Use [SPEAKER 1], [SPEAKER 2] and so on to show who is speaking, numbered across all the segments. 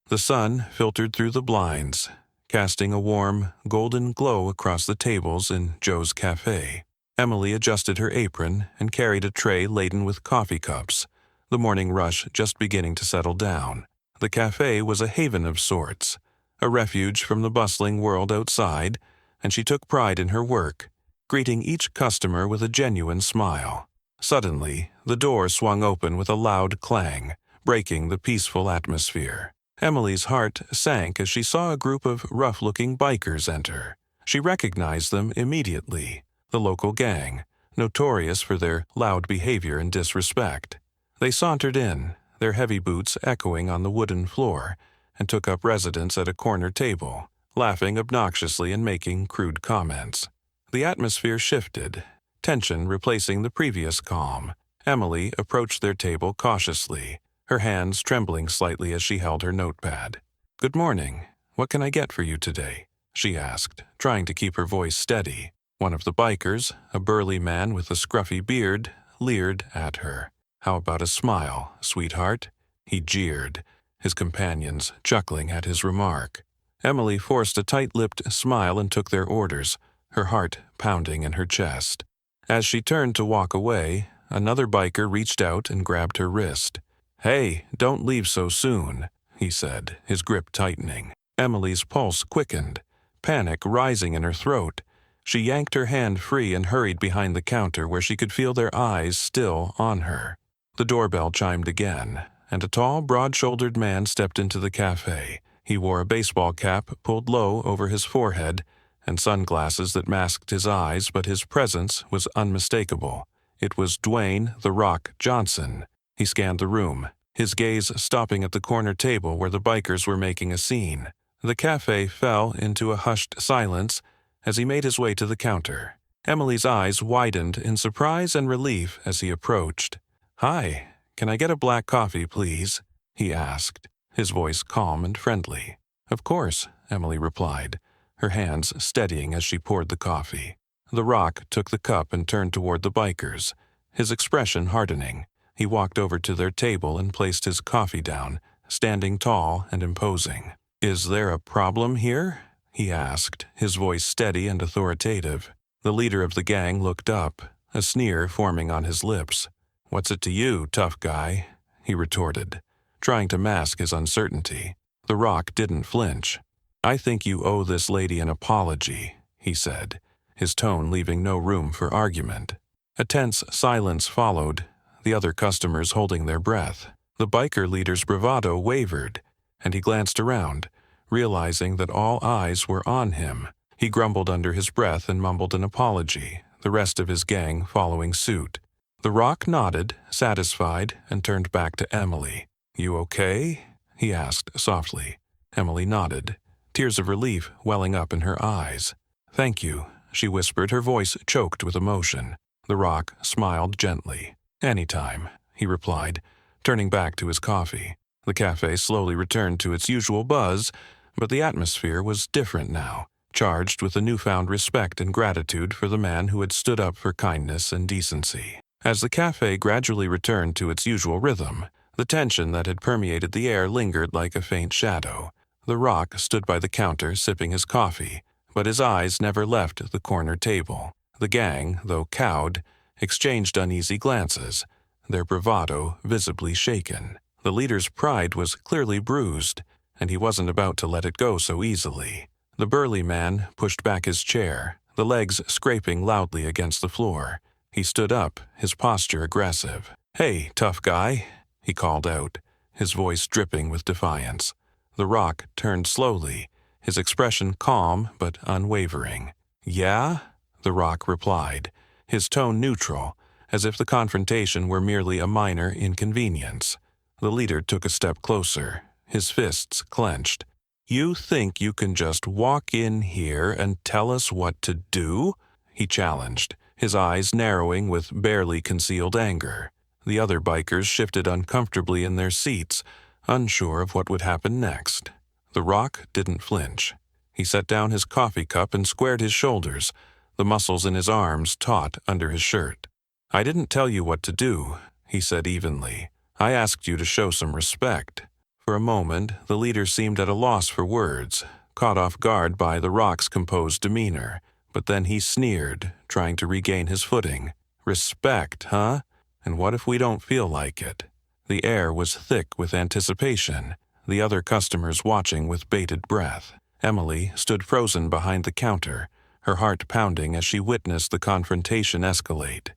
[SPEAKER 1] The sun filtered through the blinds, casting a warm, golden glow across the tables in Joe's Café. Emily adjusted her apron and carried a tray laden with coffee cups, the morning rush just beginning to settle down. The café was a haven of sorts, a refuge from the bustling world outside, and she took pride in her work, greeting each customer with a genuine smile. Suddenly, the door swung open with a loud clang, breaking the peaceful atmosphere. Emily's heart sank as she saw a group of rough-looking bikers enter. She recognized them immediately, the local gang, notorious for their loud behavior and disrespect. They sauntered in, their heavy boots echoing on the wooden floor, and took up residence at a corner table, laughing obnoxiously and making crude comments. The atmosphere shifted, tension replacing the previous calm. Emily approached their table cautiously, her hands trembling slightly as she held her notepad. "Good morning. What can I get for you today?" she asked, trying to keep her voice steady. One of the bikers, a burly man with a scruffy beard, leered at her. "How about a smile, sweetheart?" he jeered, his companions chuckling at his remark. Emily forced a tight-lipped smile and took their orders, her heart pounding in her chest. As she turned to walk away, another biker reached out and grabbed her wrist. "Hey, don't leave so soon," he said, his grip tightening. Emily's pulse quickened, panic rising in her throat. She yanked her hand free and hurried behind the counter where she could feel their eyes still on her. The doorbell chimed again, and a tall, broad-shouldered man stepped into the cafe. He wore a baseball cap pulled low over his forehead and sunglasses that masked his eyes, but his presence was unmistakable. It was Dwayne "The Rock" Johnson. He scanned the room, his gaze stopping at the corner table where the bikers were making a scene. The cafe fell into a hushed silence as he made his way to the counter. Emily's eyes widened in surprise and relief as he approached. "Hi, can I get a black coffee, please?" he asked, his voice calm and friendly. "Of course," Emily replied, her hands steadying as she poured the coffee. The Rock took the cup and turned toward the bikers, his expression hardening. He walked over to their table and placed his coffee down, standing tall and imposing. "Is there a problem here?" he asked, his voice steady and authoritative. The leader of the gang looked up, a sneer forming on his lips. "What's it to you, tough guy?" he retorted, trying to mask his uncertainty. The Rock didn't flinch. "I think you owe this lady an apology," he said, his tone leaving no room for argument. A tense silence followed, the other customers holding their breath. The biker leader's bravado wavered, and he glanced around, realizing that all eyes were on him. He grumbled under his breath and mumbled an apology, the rest of his gang following suit. The Rock nodded, satisfied, and turned back to Emily. "You okay?" he asked softly. Emily nodded, tears of relief welling up in her eyes. "Thank you," she whispered, her voice choked with emotion. The Rock smiled gently. "Anytime," he replied, turning back to his coffee. The cafe slowly returned to its usual buzz, but the atmosphere was different now, charged with a newfound respect and gratitude for the man who had stood up for kindness and decency. As the cafe gradually returned to its usual rhythm, the tension that had permeated the air lingered like a faint shadow. The Rock stood by the counter sipping his coffee, but his eyes never left the corner table. The gang, though cowed, exchanged uneasy glances, their bravado visibly shaken. The leader's pride was clearly bruised, and he wasn't about to let it go so easily. The burly man pushed back his chair, the legs scraping loudly against the floor. He stood up, his posture aggressive. "Hey, tough guy," he called out, his voice dripping with defiance. The Rock turned slowly, his expression calm but unwavering. "Yeah?" the Rock replied, his tone neutral, as if the confrontation were merely a minor inconvenience. The leader took a step closer, his fists clenched. "You think you can just walk in here and tell us what to do?" he challenged, his eyes narrowing with barely concealed anger. The other bikers shifted uncomfortably in their seats, unsure of what would happen next. The Rock didn't flinch. He set down his coffee cup and squared his shoulders, the muscles in his arms taut under his shirt. "I didn't tell you what to do," he said evenly. "I asked you to show some respect. For a moment, the leader seemed at a loss for words, caught off guard by the Rock's composed demeanor, but then he sneered, trying to regain his footing. "Respect, huh? And what if we don't feel like it?" The air was thick with anticipation, the other customers watching with bated breath. Emily stood frozen behind the counter, her heart pounding as she witnessed the confrontation escalate.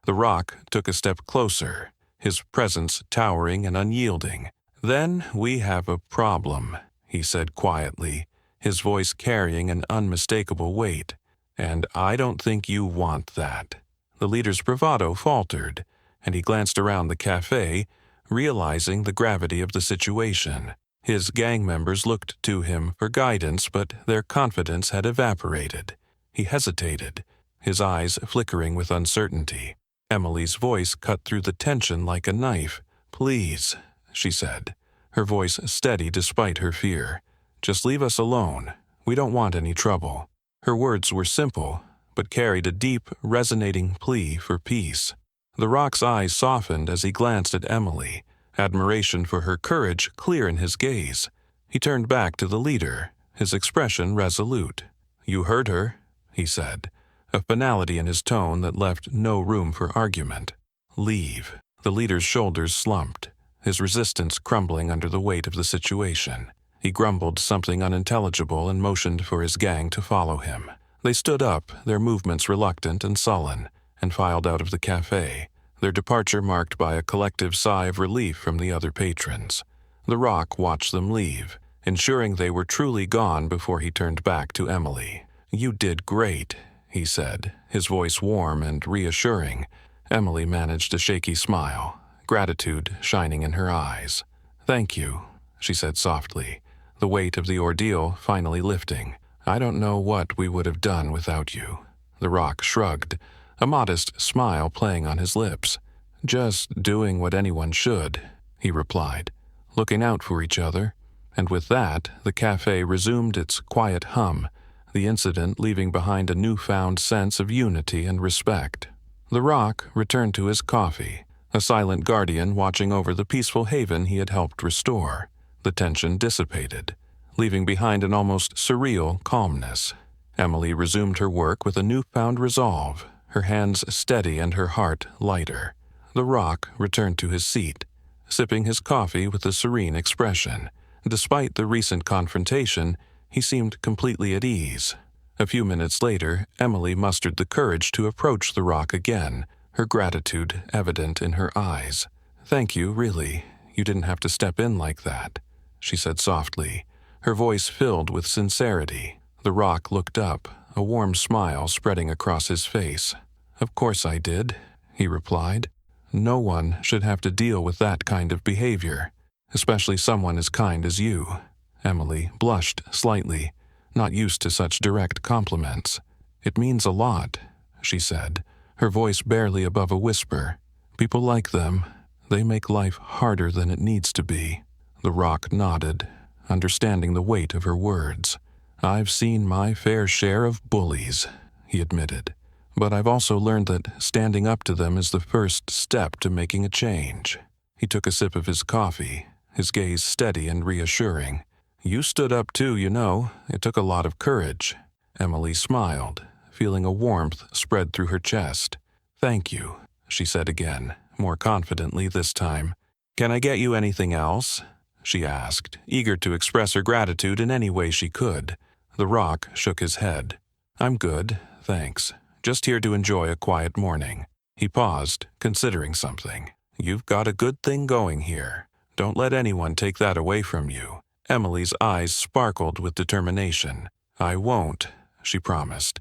[SPEAKER 1] The Rock took a step closer, his presence towering and unyielding. "Then we have a problem," he said quietly, his voice carrying an unmistakable weight. "And I don't think you want that." The leader's bravado faltered, and he glanced around the cafe, realizing the gravity of the situation. His gang members looked to him for guidance, but their confidence had evaporated. He hesitated, his eyes flickering with uncertainty. Emily's voice cut through the tension like a knife. "Please," she said, her voice steady despite her fear. "Just leave us alone. We don't want any trouble." Her words were simple, but carried a deep, resonating plea for peace. The Rock's eyes softened as he glanced at Emily, admiration for her courage clear in his gaze. He turned back to the leader, his expression resolute. "You heard her," he said, a finality in his tone that left no room for argument. "Leave." The leader's shoulders slumped, his resistance crumbling under the weight of the situation. He grumbled something unintelligible and motioned for his gang to follow him. They stood up, their movements reluctant and sullen, and filed out of the cafe, their departure marked by a collective sigh of relief from the other patrons. The Rock watched them leave, ensuring they were truly gone before he turned back to Emily. "You did great," he said, his voice warm and reassuring. Emily managed a shaky smile, gratitude shining in her eyes. "Thank you," she said softly, the weight of the ordeal finally lifting. "I don't know what we would have done without you." The Rock shrugged, a modest smile playing on his lips. "Just doing what anyone should," he replied, looking out for each other, and with that, the cafe resumed its quiet hum, the incident leaving behind a newfound sense of unity and respect. The Rock returned to his coffee, a silent guardian watching over the peaceful haven he had helped restore. The tension dissipated, leaving behind an almost surreal calmness. Emily resumed her work with a newfound resolve, her hands steady and her heart lighter. The Rock returned to his seat, sipping his coffee with a serene expression. Despite the recent confrontation, he seemed completely at ease. A few minutes later, Emily mustered the courage to approach the Rock again, her gratitude evident in her eyes. "Thank you, really. You didn't have to step in like that," she said softly, her voice filled with sincerity. The Rock looked up, a warm smile spreading across his face. "Of course I did," he replied. "No one should have to deal with that kind of behavior, especially someone as kind as you." Emily blushed slightly, not used to such direct compliments. "It means a lot," she said, her voice barely above a whisper. "People like them, they make life harder than it needs to be." The Rock nodded, understanding the weight of her words. "I've seen my fair share of bullies," he admitted, "but I've also learned that standing up to them is the first step to making a change." He took a sip of his coffee, his gaze steady and reassuring. "You stood up too, you know. It took a lot of courage." Emily smiled, feeling a warmth spread through her chest. "Thank you," she said again, more confidently this time. "Can I get you anything else?" she asked, eager to express her gratitude in any way she could. The Rock shook his head. "I'm good, thanks. Just here to enjoy a quiet morning." He paused, considering something. "You've got a good thing going here. Don't let anyone take that away from you." Emily's eyes sparkled with determination. "I won't," she promised.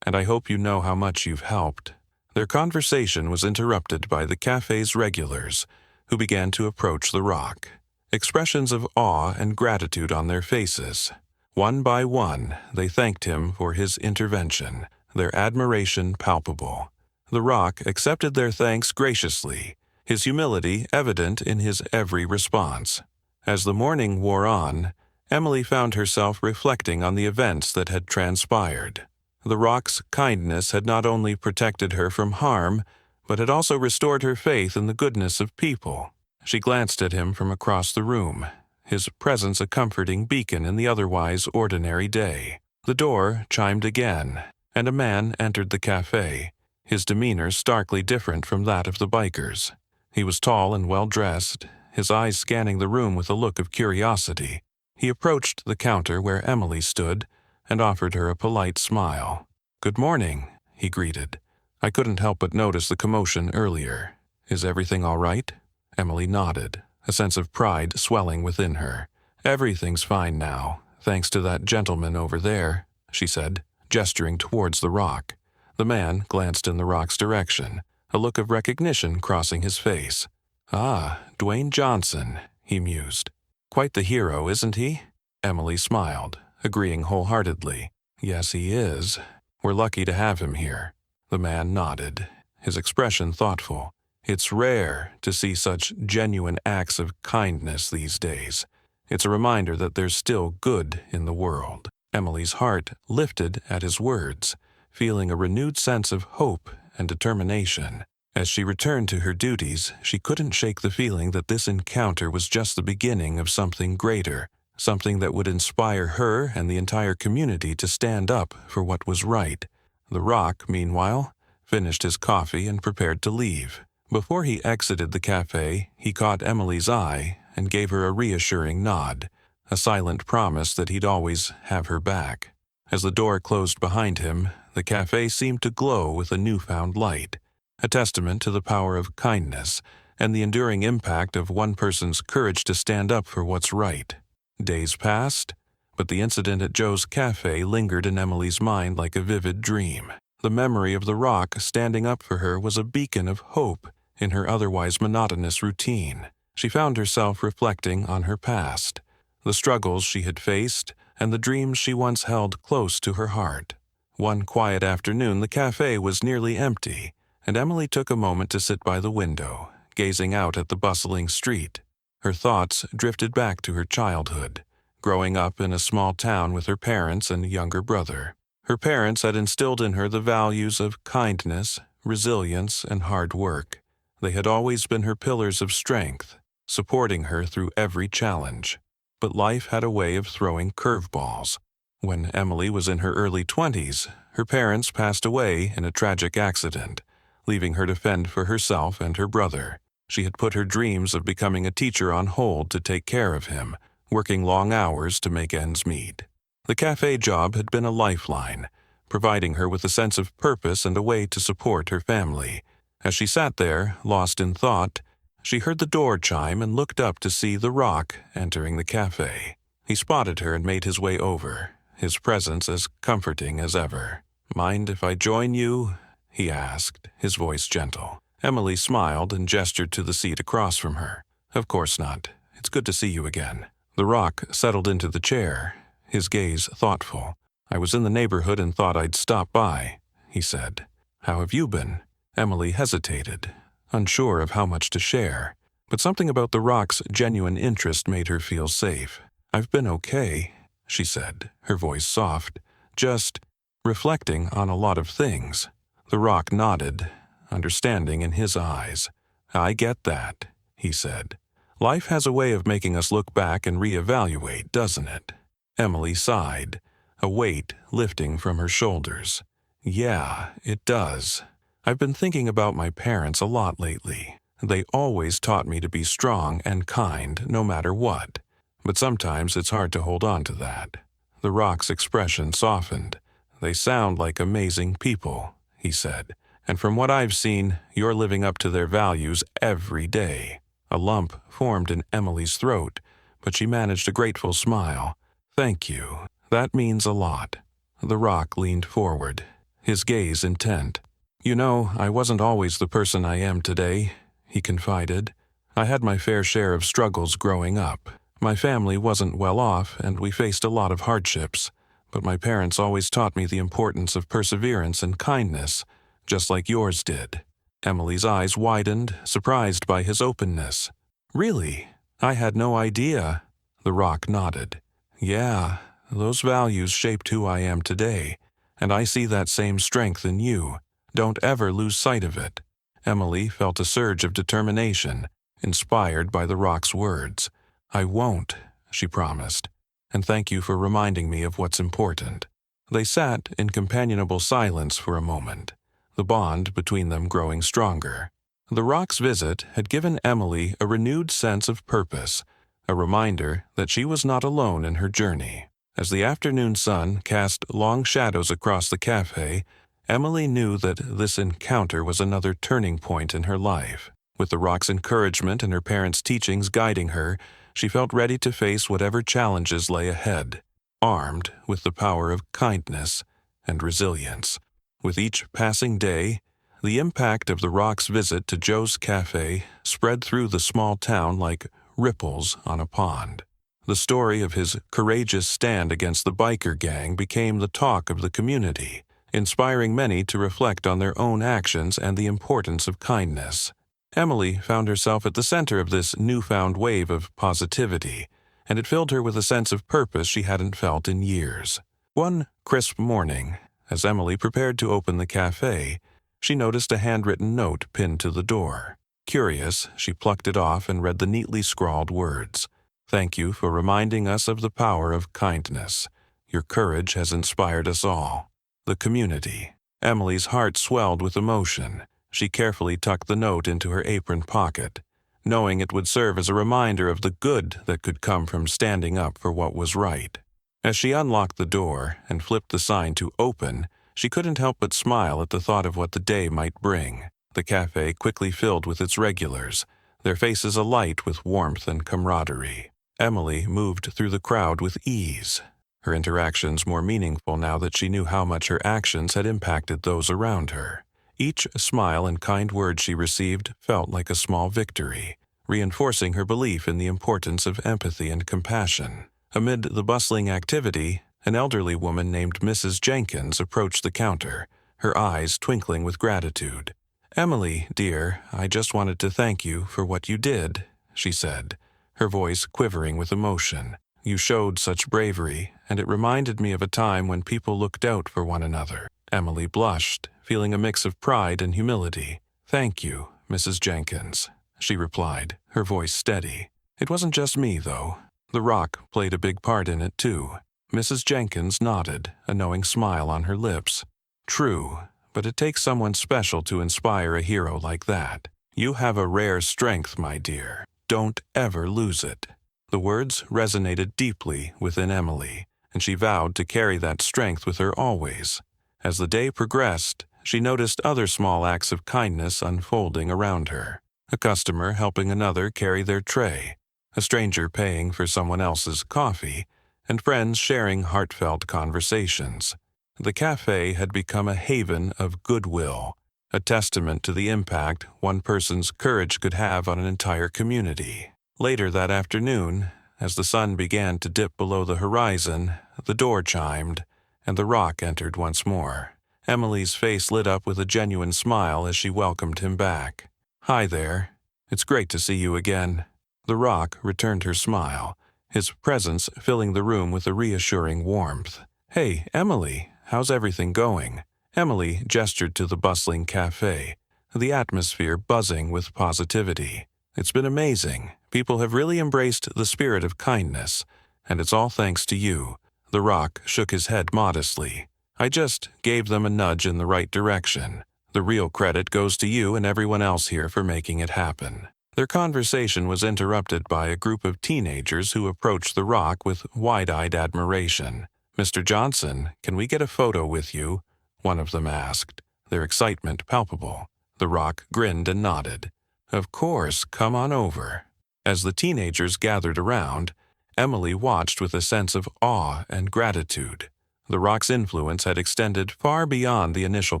[SPEAKER 1] "And I hope you know how much you've helped." Their conversation was interrupted by the cafe's regulars, who began to approach the Rock, expressions of awe and gratitude on their faces. One by one, they thanked him for his intervention, their admiration palpable. The Rock accepted their thanks graciously, his humility evident in his every response. As the morning wore on, Emily found herself reflecting on the events that had transpired. The Rock's kindness had not only protected her from harm, but had also restored her faith in the goodness of people. She glanced at him from across the room, his presence a comforting beacon in the otherwise ordinary day. The door chimed again, and a man entered the cafe, his demeanor starkly different from that of the bikers. He was tall and well-dressed, his eyes scanning the room with a look of curiosity. He approached the counter where Emily stood and offered her a polite smile. "Good morning," he greeted. "I couldn't help but notice the commotion earlier. Is everything all right?" Emily nodded, a sense of pride swelling within her. "Everything's fine now, thanks to that gentleman over there," she said, gesturing towards the rock. The man glanced in the rock's direction, a look of recognition crossing his face. "Ah, Dwayne Johnson," he mused. "Quite the hero, isn't he?" Emily smiled, agreeing wholeheartedly. "Yes, he is. We're lucky to have him here." The man nodded, his expression thoughtful. "It's rare to see such genuine acts of kindness these days. It's a reminder that there's still good in the world." Emily's heart lifted at his words, feeling a renewed sense of hope and determination. As she returned to her duties, she couldn't shake the feeling that this encounter was just the beginning of something greater, something that would inspire her and the entire community to stand up for what was right. The Rock, meanwhile, finished his coffee and prepared to leave. Before he exited the cafe, he caught Emily's eye and gave her a reassuring nod, a silent promise that he'd always have her back. As the door closed behind him, the cafe seemed to glow with a newfound light, a testament to the power of kindness and the enduring impact of one person's courage to stand up for what's right. Days passed, but the incident at Joe's cafe lingered in Emily's mind like a vivid dream. The memory of the Rock standing up for her was a beacon of hope in her otherwise monotonous routine. She found herself reflecting on her past, the struggles she had faced, and the dreams she once held close to her heart. One quiet afternoon, the cafe was nearly empty, and Emily took a moment to sit by the window, gazing out at the bustling street. Her thoughts drifted back to her childhood, growing up in a small town with her parents and younger brother. Her parents had instilled in her the values of kindness, resilience, and hard work. They had always been her pillars of strength, supporting her through every challenge. But life had a way of throwing curveballs. When Emily was in her early 20s, her parents passed away in a tragic accident, leaving her to fend for herself and her brother. She had put her dreams of becoming a teacher on hold to take care of him, working long hours to make ends meet. The cafe job had been a lifeline, providing her with a sense of purpose and a way to support her family. As she sat there, lost in thought, she heard the door chime and looked up to see the Rock entering the cafe. He spotted her and made his way over, his presence as comforting as ever. "Mind if I join you?" he asked, his voice gentle. Emily smiled and gestured to the seat across from her. "Of course not. It's good to see you again." The Rock settled into the chair, his gaze thoughtful. "I was in the neighborhood and thought I'd stop by," he said. "How have you been?" Emily hesitated, unsure of how much to share, but something about the Rock's genuine interest made her feel safe. "I've been okay," she said, her voice soft, "just reflecting on a lot of things." The Rock nodded, understanding in his eyes. "I get that," he said. "Life has a way of making us look back and reevaluate, doesn't it?" Emily sighed, a weight lifting from her shoulders. "Yeah, it does. I've been thinking about my parents a lot lately. They always taught me to be strong and kind no matter what. But sometimes it's hard to hold on to that." The Rock's expression softened. "They sound like amazing people," he said. "And from what I've seen, you're living up to their values every day." A lump formed in Emily's throat, but she managed a grateful smile. "Thank you. That means a lot." The Rock leaned forward, his gaze intent. "You know, I wasn't always the person I am today," he confided. "I had my fair share of struggles growing up. My family wasn't well off, and we faced a lot of hardships. But my parents always taught me the importance of perseverance and kindness, just like yours did." Emily's eyes widened, surprised by his openness. "Really? I had no idea." The Rock nodded. "Yeah, those values shaped who I am today, and I see that same strength in you. Don't ever lose sight of it." Emily felt a surge of determination, inspired by the Rock's words. "I won't," she promised, "and thank you for reminding me of what's important." They sat in companionable silence for a moment, the bond between them growing stronger. The Rock's visit had given Emily a renewed sense of purpose, a reminder that she was not alone in her journey. As the afternoon sun cast long shadows across the cafe, Emily knew that this encounter was another turning point in her life. With the Rock's encouragement and her parents' teachings guiding her, she felt ready to face whatever challenges lay ahead, armed with the power of kindness and resilience. With each passing day, the impact of the Rock's visit to Joe's Café spread through the small town like ripples on a pond. The story of his courageous stand against the biker gang became the talk of the community, inspiring many to reflect on their own actions and the importance of kindness. Emily found herself at the center of this newfound wave of positivity, and it filled her with a sense of purpose she hadn't felt in years. One crisp morning, as Emily prepared to open the cafe, she noticed a handwritten note pinned to the door. Curious, she plucked it off and read the neatly scrawled words. "Thank you for reminding us of the power of kindness. Your courage has inspired us all." The community. Emily's heart swelled with emotion. She carefully tucked the note into her apron pocket, knowing it would serve as a reminder of the good that could come from standing up for what was right. As she unlocked the door and flipped the sign to open, she couldn't help but smile at the thought of what the day might bring. The cafe quickly filled with its regulars, their faces alight with warmth and camaraderie. Emily moved through the crowd with ease, her interactions more meaningful now that she knew how much her actions had impacted those around her. Each smile and kind word she received felt like a small victory, reinforcing her belief in the importance of empathy and compassion. Amid the bustling activity, an elderly woman named Mrs. Jenkins approached the counter, her eyes twinkling with gratitude. "Emily, dear, I just wanted to thank you for what you did," she said, her voice quivering with emotion. "You showed such bravery, and it reminded me of a time when people looked out for one another." Emily blushed, feeling a mix of pride and humility. "Thank you, Mrs. Jenkins," she replied, her voice steady. "It wasn't just me, though. The Rock played a big part in it, too." Mrs. Jenkins nodded, a knowing smile on her lips. "True, but it takes someone special to inspire a hero like that. You have a rare strength, my dear. Don't ever lose it." The words resonated deeply within Emily, and she vowed to carry that strength with her always. As the day progressed, she noticed other small acts of kindness unfolding around her. A customer helping another carry their tray, a stranger paying for someone else's coffee, and friends sharing heartfelt conversations. The cafe had become a haven of goodwill, a testament to the impact one person's courage could have on an entire community. Later that afternoon, as the sun began to dip below the horizon, the door chimed, and the Rock entered once more. Emily's face lit up with a genuine smile as she welcomed him back. "Hi there. It's great to see you again." The Rock returned her smile, his presence filling the room with a reassuring warmth. "Hey, Emily, how's everything going?" Emily gestured to the bustling cafe, the atmosphere buzzing with positivity. "It's been amazing. People have really embraced the spirit of kindness, and it's all thanks to you." The Rock shook his head modestly. "I just gave them a nudge in the right direction. The real credit goes to you and everyone else here for making it happen." Their conversation was interrupted by a group of teenagers who approached the Rock with wide-eyed admiration. "Mr. Johnson, can we get a photo with you?" one of them asked, their excitement palpable. The Rock grinned and nodded. "Of course, come on over." As the teenagers gathered around, Emily watched with a sense of awe and gratitude. The Rock's influence had extended far beyond the initial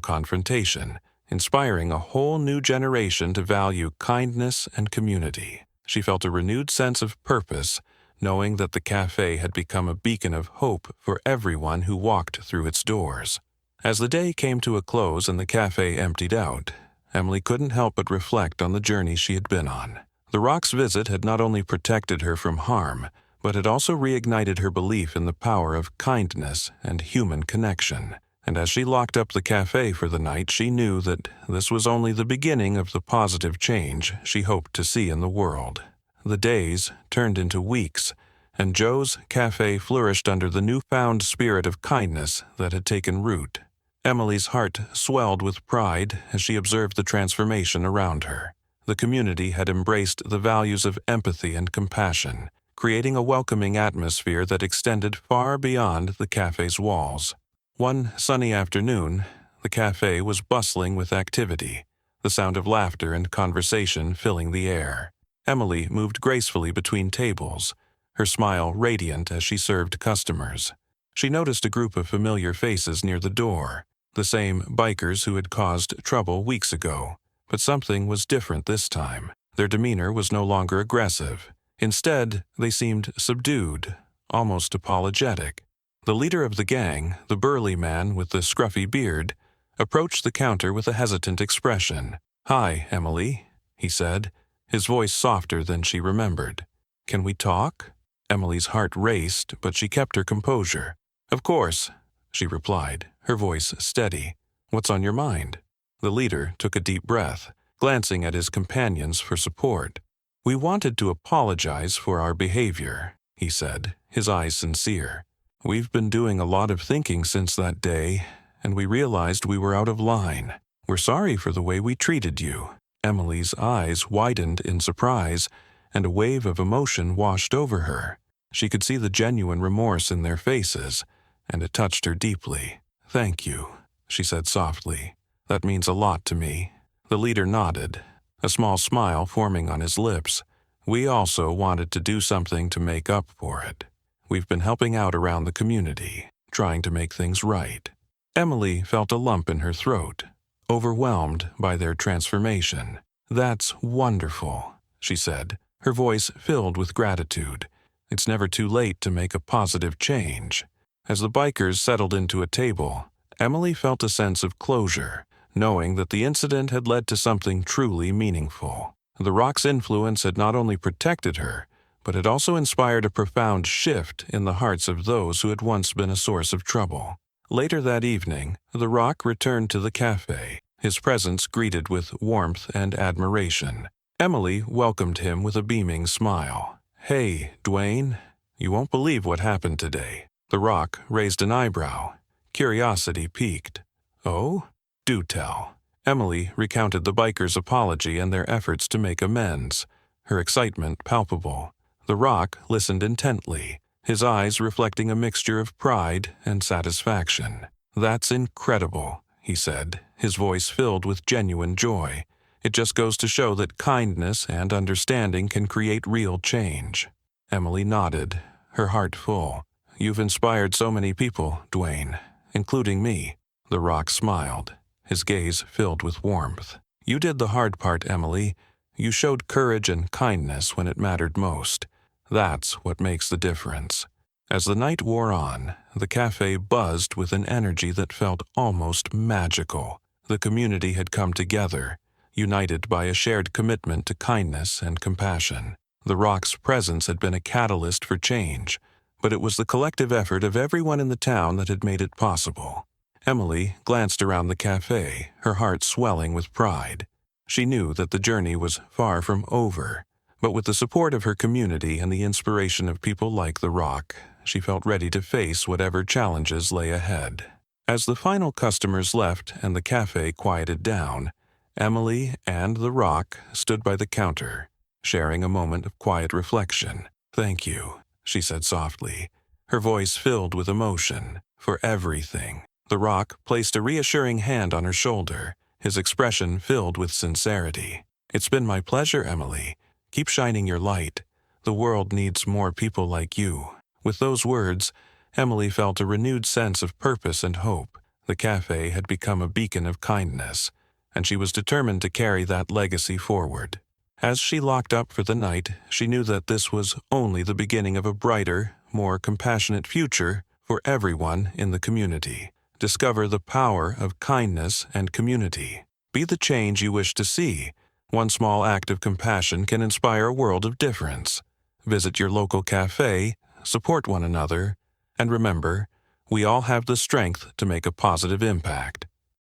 [SPEAKER 1] confrontation, inspiring a whole new generation to value kindness and community. She felt a renewed sense of purpose, knowing that the cafe had become a beacon of hope for everyone who walked through its doors. As the day came to a close and the cafe emptied out, Emily couldn't help but reflect on the journey she had been on. The Rock's visit had not only protected her from harm, but had also reignited her belief in the power of kindness and human connection. And as she locked up the cafe for the night, she knew that this was only the beginning of the positive change she hoped to see in the world. The days turned into weeks, and Joe's Café flourished under the newfound spirit of kindness that had taken root. Emily's heart swelled with pride as she observed the transformation around her. The community had embraced the values of empathy and compassion, creating a welcoming atmosphere that extended far beyond the cafe's walls. One sunny afternoon, the cafe was bustling with activity, the sound of laughter and conversation filling the air. Emily moved gracefully between tables, her smile radiant as she served customers. She noticed a group of familiar faces near the door, the same bikers who had caused trouble weeks ago. But something was different this time. Their demeanor was no longer aggressive. Instead, they seemed subdued, almost apologetic. The leader of the gang, the burly man with the scruffy beard, approached the counter with a hesitant expression. "Hi, Emily," he said, his voice softer than she remembered. "Can we talk?" Emily's heart raced, but she kept her composure. "Of course," she replied, her voice steady. "What's on your mind?" The leader took a deep breath, glancing at his companions for support. "We wanted to apologize for our behavior," he said, his eyes sincere. "We've been doing a lot of thinking since that day, and we realized we were out of line. We're sorry for the way we treated you." Emily's eyes widened in surprise, and a wave of emotion washed over her. She could see the genuine remorse in their faces, and it touched her deeply. "Thank you," she said softly. "That means a lot to me." The leader nodded, a small smile forming on his lips. "We also wanted to do something to make up for it. We've been helping out around the community, trying to make things right." Emily felt a lump in her throat, overwhelmed by their transformation. "That's wonderful," she said, her voice filled with gratitude. "It's never too late to make a positive change." As the bikers settled into a table, Emily felt a sense of closure, knowing that the incident had led to something truly meaningful. The Rock's influence had not only protected her, but had also inspired a profound shift in the hearts of those who had once been a source of trouble. Later that evening, the Rock returned to the cafe, his presence greeted with warmth and admiration. Emily welcomed him with a beaming smile. "Hey, Dwayne, you won't believe what happened today." The Rock raised an eyebrow. Curiosity piqued. "Oh? Do tell." Emily recounted the bikers' apology and their efforts to make amends, her excitement palpable. The Rock listened intently, his eyes reflecting a mixture of pride and satisfaction. "That's incredible," he said, his voice filled with genuine joy. "It just goes to show that kindness and understanding can create real change." Emily nodded, her heart full. "You've inspired so many people, Dwayne, including me." The Rock smiled, his gaze filled with warmth. "You did the hard part, Emily. You showed courage and kindness when it mattered most. That's what makes the difference." As the night wore on, the cafe buzzed with an energy that felt almost magical. The community had come together, united by a shared commitment to kindness and compassion. The Rock's presence had been a catalyst for change, but it was the collective effort of everyone in the town that had made it possible. Emily glanced around the cafe, her heart swelling with pride. She knew that the journey was far from over, but with the support of her community and the inspiration of people like the Rock, she felt ready to face whatever challenges lay ahead. As the final customers left and the cafe quieted down, Emily and the Rock stood by the counter, sharing a moment of quiet reflection. "Thank you," she said softly, her voice filled with emotion, "for everything." The Rock placed a reassuring hand on her shoulder, his expression filled with sincerity. "It's been my pleasure, Emily. Keep shining your light. The world needs more people like you." With those words, Emily felt a renewed sense of purpose and hope. The cafe had become a beacon of kindness, and she was determined to carry that legacy forward. As she locked up for the night, she knew that this was only the beginning of a brighter, more compassionate future for everyone in the community. Discover the power of kindness and community. Be the change you wish to see. One small act of compassion can inspire a world of difference. Visit your local cafe, support one another, and remember, we all have the strength to make a positive impact.